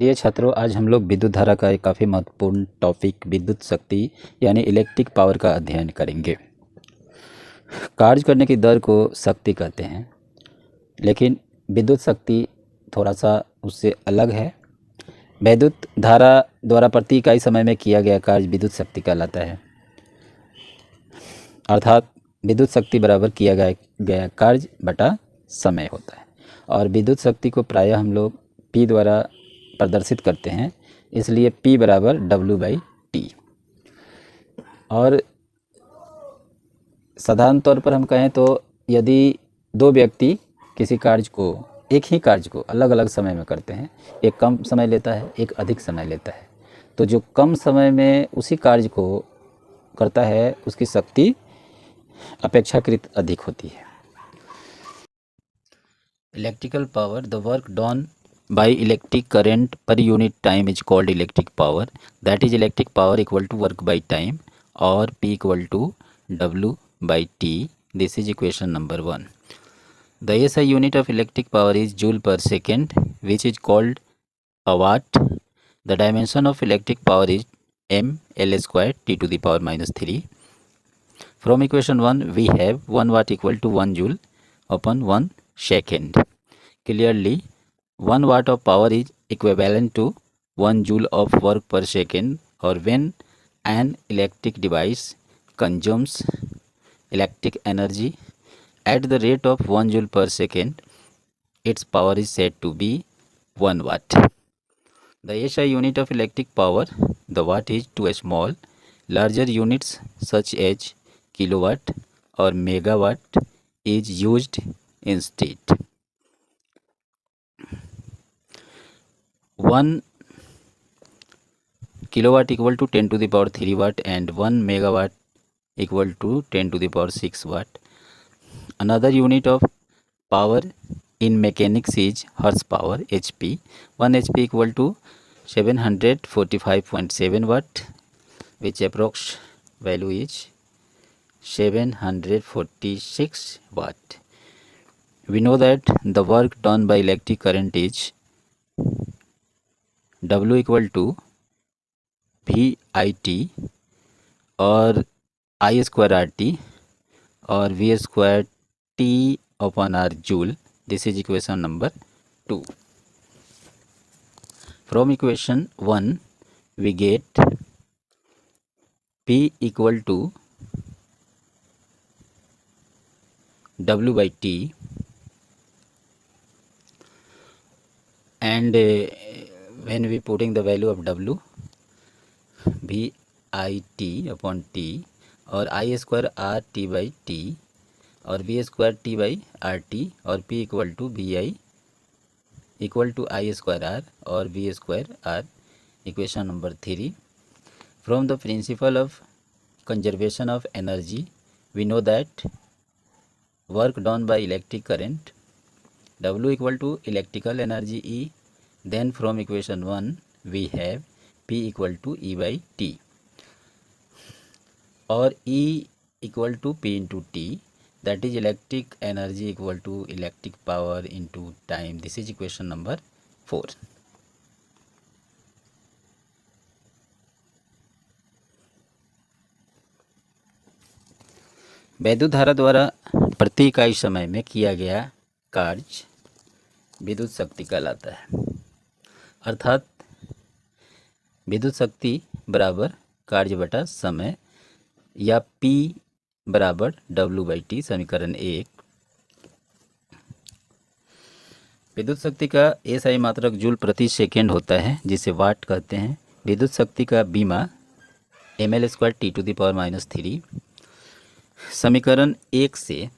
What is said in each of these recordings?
प्रिय छात्रों, आज हम लोग विद्युत धारा का एक काफ़ी महत्वपूर्ण टॉपिक विद्युत शक्ति यानी इलेक्ट्रिक पावर का अध्ययन करेंगे। कार्य करने की दर को शक्ति कहते हैं, लेकिन विद्युत शक्ति थोड़ा सा उससे अलग है। विद्युत धारा द्वारा प्रति इकाई समय में किया गया कार्य विद्युत शक्ति कहलाता है। अर्थात विद्युत शक्ति बराबर किया गया कार्य बटा समय होता है। और विद्युत शक्ति को प्रायः हम लोग P द्वारा प्रदर्शित करते हैं, इसलिए P बराबर W/T। और साधारण तौर पर हम कहें तो यदि दो व्यक्ति किसी कार्य को, एक ही कार्य को अलग अलग समय में करते हैं, एक कम समय लेता है, एक अधिक समय लेता है, तो जो कम समय में उसी कार्य को करता है उसकी शक्ति अपेक्षाकृत अधिक होती है। Electrical power, the work done by electric current per unit time is called electric power. That is electric power equal to work by time, or P equal to W/T. This is equation number 1. The SI unit of electric power is joule per second, which is called a watt. The dimension of electric power is mL square T to the power minus 3. From equation 1 we have 1 watt equal to 1 joule upon 1 second. Clearly 1 watt of power is equivalent to 1 joule of work per second, or when an electric device consumes electric energy at the rate of 1 joule per second, its power is said to be 1 watt. The SI unit of electric power, the watt, is too small. Larger units such as kilowatt or megawatt is used instead. 1 kilowatt equal to 10 to the power 3 watt and 1 megawatt equal to 10 to the power 6 watt. Another unit of power in mechanics is horsepower, HP. 1 HP equal to 745.7 watt, which approx value is 746 watt. We know that the work done by electric current is W equal to VIT और I square RT और V square T upon R joule. This is equation number 2. From equation 1 we get P equal to W/T, and when we putting the value of W, VIT upon T और I square RT/T और V square T/RT और P equal to VI equal to I square R और V square R. Equation number 3. From the principle of conservation of energy, we know that work done by electric current, W equal to electrical energy E. Then from equation 1 we have P equal to E/T or E equal to P into T, that is electric energy equal to electric power into time. This is equation number 4. विद्युत धारा द्वारा प्रति इकाई समय में किया गया कार्य विद्युत शक्ति कहलाता है। अर्थात विद्युत शक्ति बराबर कार्य बटा समय, या P बराबर W/T, समीकरण 1। विद्युत शक्ति का SI मात्रक जूल प्रति सेकेंड होता है, जिसे वाट कहते हैं। विद्युत शक्ति का बीमा mL square T to the power minus 3। समीकरण 1 से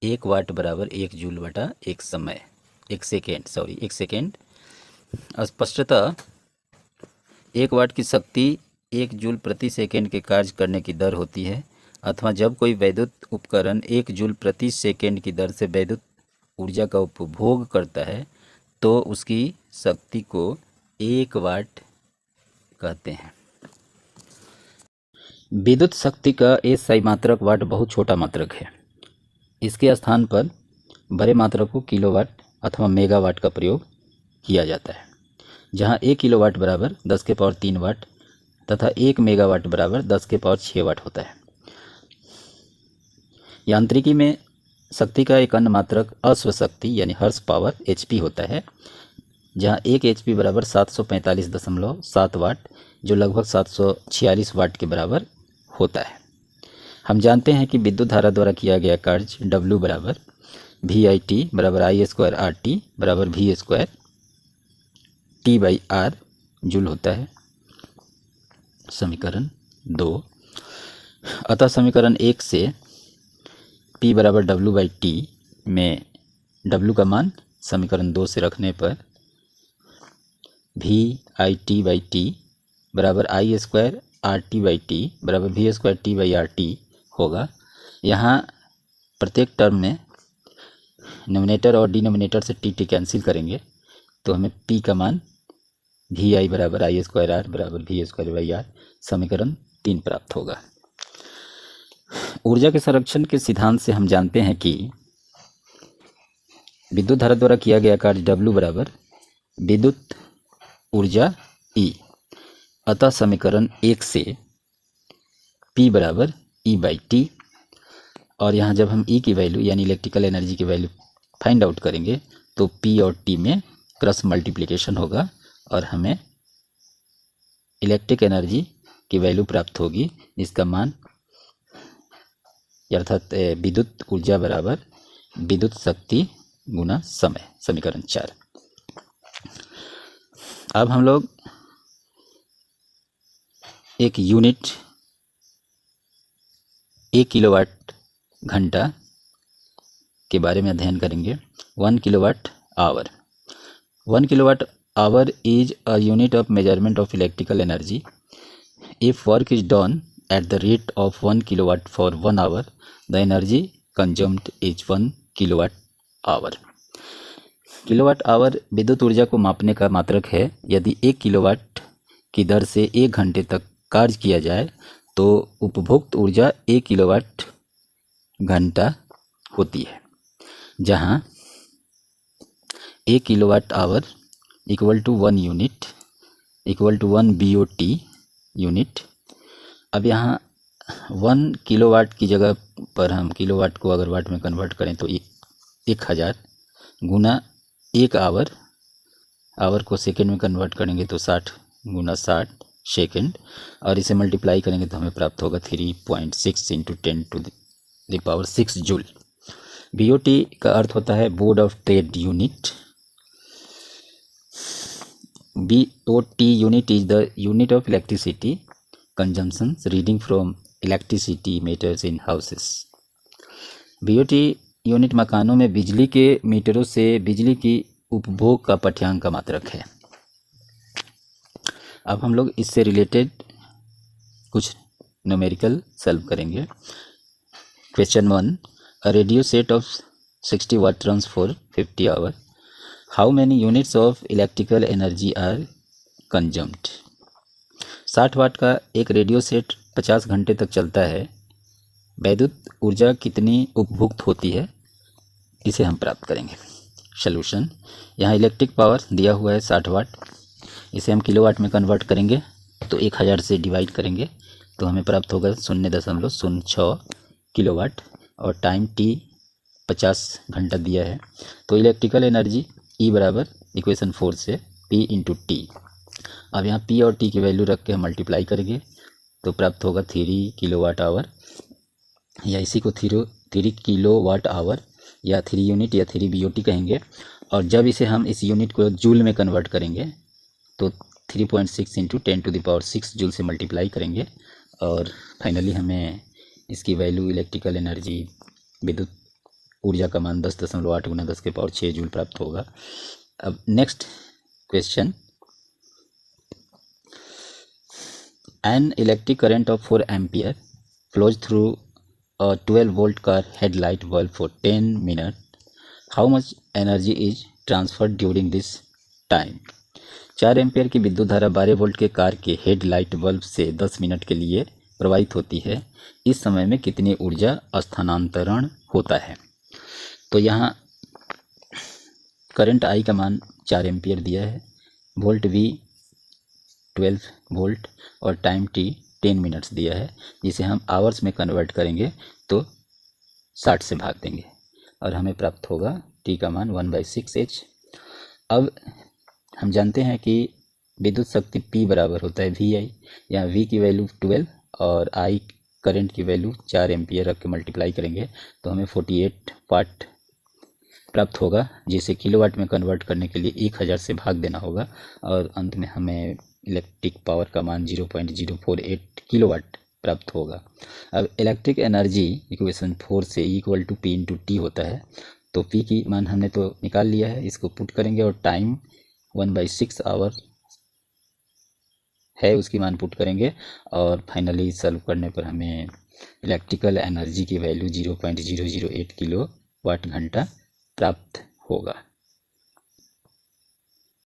1 वाट बराबर 1 जूल बटा 1 समय, 1 सेकेंड। स्पष्टतः 1 वाट की शक्ति 1 जूल प्रति सेकेंड के कार्य करने की दर होती है, अथवा जब कोई वैद्युत उपकरण 1 जूल प्रति सेकेंड की दर से वैद्युत ऊर्जा का उपभोग करता है तो उसकी शक्ति को 1 वाट कहते हैं। विद्युत शक्ति का SI मात्रक वाट बहुत छोटा मात्रक है। इसके स्थान पर बड़े मात्रक को किलोवाट अथवा मेगावाट का प्रयोग किया जाता है, जहाँ 1 किलोवाट बराबर 10 के पावर 3 वाट तथा 1 मेगावाट बराबर 10 के पावर 6 वाट होता है। यांत्रिकी में शक्ति का एक अन्य मात्रक अश्व शक्ति यानी हॉर्स पावर HP होता है, जहाँ 1 HP बराबर 745.7 वाट जो लगभग 746 वाट के बराबर होता है। हम जानते हैं कि विद्युत धारा द्वारा किया गया कार्य W बराबर VIT बराबर I² RT बराबर V² T/R जूल होता है। समीकरण 2। अतः समीकरण 1 से P बराबर W/T में W का मान समीकरण 2 से रखने पर VIT/T बराबर I² RT/T बराबर V² T/RT होगा। यहाँ प्रत्येक टर्म में न्यूमरेटर और डिनोमिनेटर से T कैंसिल करेंगे तो हमें P का मान VI बराबर I² R बराबर V²/R समीकरण 3 प्राप्त होगा। ऊर्जा के संरक्षण के सिद्धांत से हम जानते हैं कि विद्युत धारा द्वारा किया गया कार्य W बराबर विद्युत ऊर्जा E। अतः समीकरण 1 से P बराबर E/T और यहाँ जब हम E की वैल्यू यानी इलेक्ट्रिकल एनर्जी की वैल्यू फाइंड आउट करेंगे तो P और T में क्रॉस मल्टीप्लिकेशन होगा और हमें इलेक्ट्रिक एनर्जी की वैल्यू प्राप्त होगी, जिसका मान अर्थात विद्युत ऊर्जा बराबर विद्युत शक्ति गुना समय, समीकरण 4। अब हम लोग एक यूनिट 1 किलोवाट घंटा के बारे में अध्ययन करेंगे। 1 kilowatt our. 1 kilowatt hour is a unit of measurement of electrical energy. If work is done at the rate of 1 kilowatt for 1 hour, the energy consumed is 1 kilowatt hour. Kilowatt hour विद्युत ऊर्जा को मापने का मात्रक है। यदि 1 kilowatt की दर से 1 घंटे तक कार्य किया जाए तो उपभोक्त ऊर्जा 1 किलोवाट घंटा होती है, जहाँ 1 kilowatt hour equal to 1 unit equal to 1 BOT unit. अब यहाँ 1 किलोवाट की जगह पर हम किलोवाट को अगर वाट में कन्वर्ट करें तो 1000 गुना 1 आवर को सेकेंड में कन्वर्ट करेंगे तो 60 गुना 60 सेकेंड और इसे मल्टीप्लाई करेंगे तो हमें प्राप्त होगा 3.6 इंटू 10⁶ जूल। BOT का अर्थ होता है board of trade unit. BOT unit is the unit of electricity consumption reading from electricity meters in houses. BOT unit मकानों में बिजली के मीटरों से बिजली की उपभोग का पाठ्यांक का मात्रक है। अब हम लोग इससे रिलेटेड कुछ न्यूमेरिकल सॉल्व करेंगे। Question 1, a radio set of 60 watt runs for 50 hours. How many units of electrical energy are consumed? 60 वाट का एक रेडियो सेट 50 घंटे तक चलता है। वैद्युत ऊर्जा कितनी उपभुक्त होती है, इसे हम प्राप्त करेंगे। सॉल्यूशन, यहाँ इलेक्ट्रिक पावर दिया हुआ है 60 वाट, इसे हम किलोवाट में कन्वर्ट करेंगे तो 1000 से डिवाइड करेंगे तो हमें प्राप्त होगा 0.06 किलोवाट और टाइम T 50 घंटा दिया है। तो इलेक्ट्रिकल एनर्जी E बराबर इक्वेशन 4 से P इंटू T। अब यहाँ P और T की वैल्यू रख के हम मल्टीप्लाई करेंगे तो प्राप्त होगा 3 किलोवाट आवर या इसी को 3 किलोवाट आवर या 3 यूनिट या 3 BOT कहेंगे। और जब इसे हम इस यूनिट को जूल में कन्वर्ट करेंगे तो 3.6 इंटू 10⁶ जूल से मल्टीप्लाई करेंगे और फाइनली हमें इसकी वैल्यू इलेक्ट्रिकल एनर्जी विद्युत ऊर्जा का मान 10.8 गुना 10⁶ जूल प्राप्त होगा। अब next question, an electric current of 4 ampere flows through a 12 volt car headlight bulb for 10 minute, how much energy is transferred during this time. 4 ampere की विद्युत धारा 12 वोल्ट के कार के हेडलाइट बल्ब से 10 मिनट के लिए प्रवाहित होती है। इस समय में कितनी ऊर्जा स्थानांतरण होता है। तो यहाँ करंट I का मान 4 एम्पियर दिया है, वोल्ट V 12 वोल्ट और टाइम T 10 मिनट्स दिया है, जिसे हम आवर्स में कन्वर्ट करेंगे तो 60 से भाग देंगे और हमें प्राप्त होगा T का मान 1/6H। अब हम जानते हैं कि विद्युत शक्ति P बराबर होता है VI, यहाँ V की वैल्यू 12 और I करंट की वैल्यू 4 एम्पियर रख के मल्टीप्लाई करेंगे तो हमें 48 वाट प्राप्त होगा, जिसे किलोवाट में कन्वर्ट करने के लिए 1000 से भाग देना होगा और अंत में हमें इलेक्ट्रिक पावर का मान 0.048 किलोवाट प्राप्त होगा। अब इलेक्ट्रिक एनर्जी इक्वेशन 4 से E = P × T होता है, तो P की मान हमने तो निकाल लिया है, इसको पुट करेंगे और टाइम 1/6 आवर है उसकी मान पुट करेंगे और फाइनली सॉल्व करने पर हमें इलेक्ट्रिकल एनर्जी की वैल्यू 0.008 किलोवाट घंटा प्राप्त होगा।